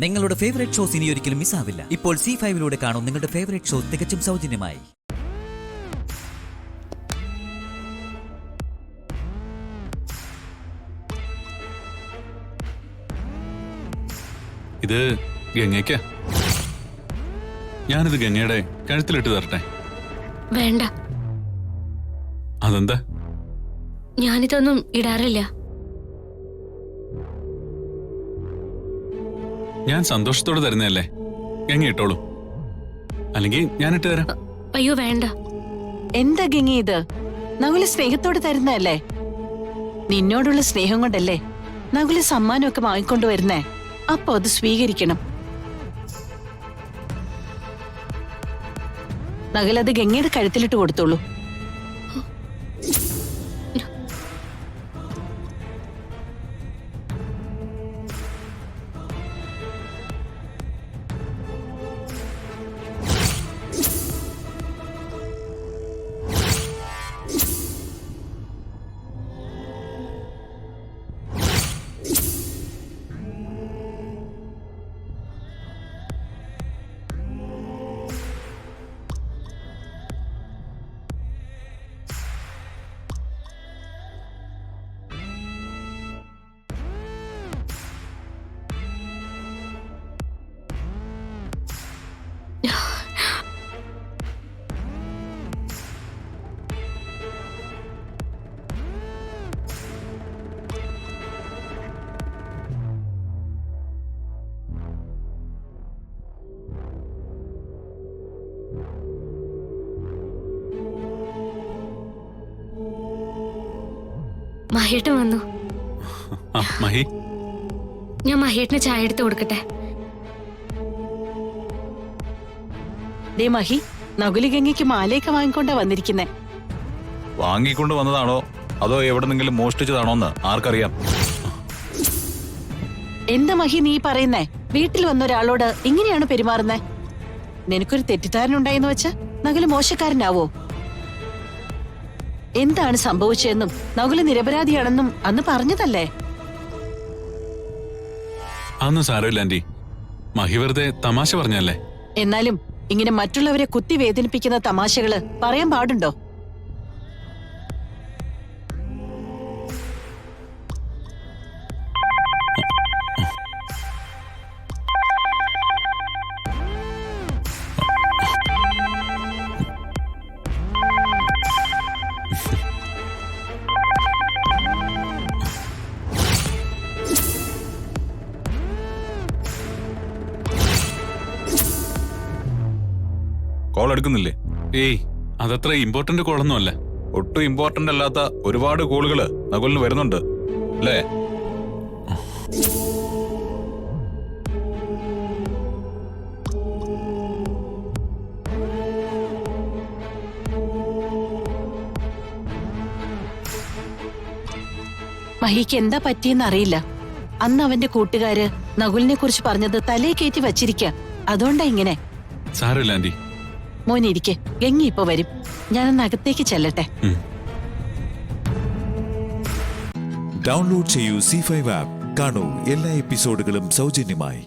നിങ്ങളുടെ favourite shows ഇനി ഒരിക്കലും മിസ്സാവില്ല. ഇപ്പോൾ C5-ലൂടെ കാണും നിങ്ങളുടെ ഫേവറേറ്റ് ഷോ തികച്ചും സൗജന്യമായി. ഇത് ഗംഗയ്ക്ക. ഞാനിത് ഗംഗയുടെ കഴുത്തിലിട്ട് തരട്ടെ? വേണ്ട. അതെന്താ? ഞാനിതൊന്നും ഇടാറില്ല. ഞാൻ സന്തോഷത്തോടെ തരുന്നതല്ലേ, ഗംഗ ഇട്ടോളൂ. അല്ലെങ്കിൽ ഞാനിട്ട് തരാം. അയ്യോ വേണ്ട. എന്താ ഗംഗ ഇത്? നകുല് സ്നേഹത്തോടെ തരുന്നതല്ലേ? നിന്നോടുള്ള സ്നേഹം കൊണ്ടല്ലേ നകുല് സമ്മാനമൊക്കെ വാങ്ങിക്കൊണ്ടുവരുന്നേ. അപ്പൊ അത് സ്വീകരിക്കണം. നകുലത് ഗംഗയുടെ കഴുത്തിലിട്ട് കൊടുത്തോളൂ. മഹേട്ടൻ വന്നു. മഹി, ഞാൻ മഹേട്ടന് ചായ എടുത്ത് കൊടുക്കട്ടെ? ദേ മഹി, നകുല് ഗംഗയ്ക്ക് മാലയൊക്കെ വാങ്ങിക്കൊണ്ടാ വന്നിരിക്കുന്നേ. വാങ്ങിക്കൊണ്ട് വന്നതാണോ അതോ എവിടെന്നെങ്കിലും മോഷ്ടിച്ചതാണോന്ന് ആർക്കറിയാം? എന്താ മഹി നീ പറയുന്നേ? വീട്ടിൽ വന്ന ഒരാളോട് ഇങ്ങനെയാണ് പെരുമാറുന്നേ? നിനക്കൊരു തെറ്റിദ്ധാരണ വെച്ച നകുല് മോശക്കാരനാവോ? എന്താണ് സംഭവിച്ചതെന്നും നകുല് നിരപരാധിയാണെന്നും അന്ന് പറഞ്ഞതല്ലേ? അതൊന്നും സാരമില്ല ആന്റി. മഹി വെറുതെ തമാശ പറഞ്ഞല്ലേ. എന്നാലും ഇങ്ങനെ മറ്റുള്ളവരെ കുത്തി വേദനിപ്പിക്കുന്ന തമാശകള് പറയാൻ പാടുണ്ടോ? കോൾ എടുക്കുന്നില്ലേ? ഏയ്, അതത്ര ഇമ്പോർട്ടന്റ് കോളൊന്നും അല്ല. ഒട്ടും ഇമ്പോർട്ടന്റ് അല്ലാത്ത ഒരുപാട് കോളുകള് നകുലിന് വരുന്നുണ്ട് അല്ലേ? മഹിക്ക് എന്താ പറ്റിയെന്ന് അറിയില്ല. അന്ന് അവന്റെ കൂട്ടുകാര് നകുലിനെ കുറിച്ച് പറഞ്ഞത് തലേ കയറ്റി വച്ചിരിക്ക. അതുകൊണ്ടാ ഇങ്ങനെ. സാരമില്ല ആന്റി. മോനിരിക്കെ, ഗംഗ ഇപ്പൊ വരും. ഞാനൊന്ന് അകത്തേക്ക് ചെല്ലട്ടെ. ഡൗൺലോഡ് ചെയ്യൂ C5 ആപ്പ്. കാണൂ എല്ലാ എപ്പിസോഡുകളും സൗജന്യമായി.